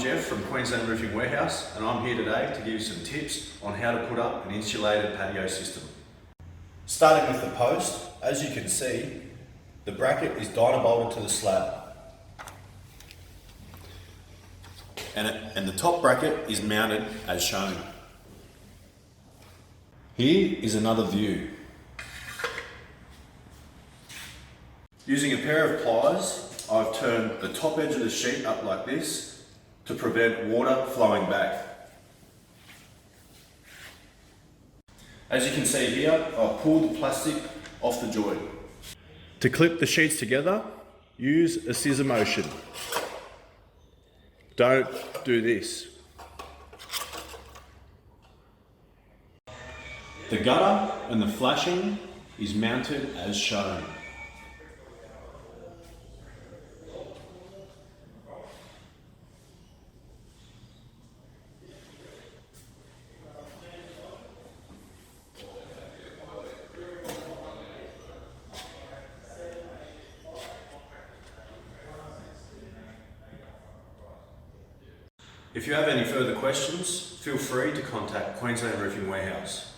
Jeff from Queensland Roofing Warehouse, and I'm here today to give you some tips on how to put up an insulated patio system. Starting with the post, as you can see, the bracket is dyno bolted to the slab. And the top bracket is mounted as shown. Here is another view. Using a pair of pliers, I've turned the top edge of the sheet up like this to prevent water flowing back. As you can see here, I've pulled the plastic off the joint. To clip the sheets together, use a scissor motion. Don't do this. The gutter and the flashing is mounted as shown. If you have any further questions, feel free to contact Queensland Roofing Warehouse.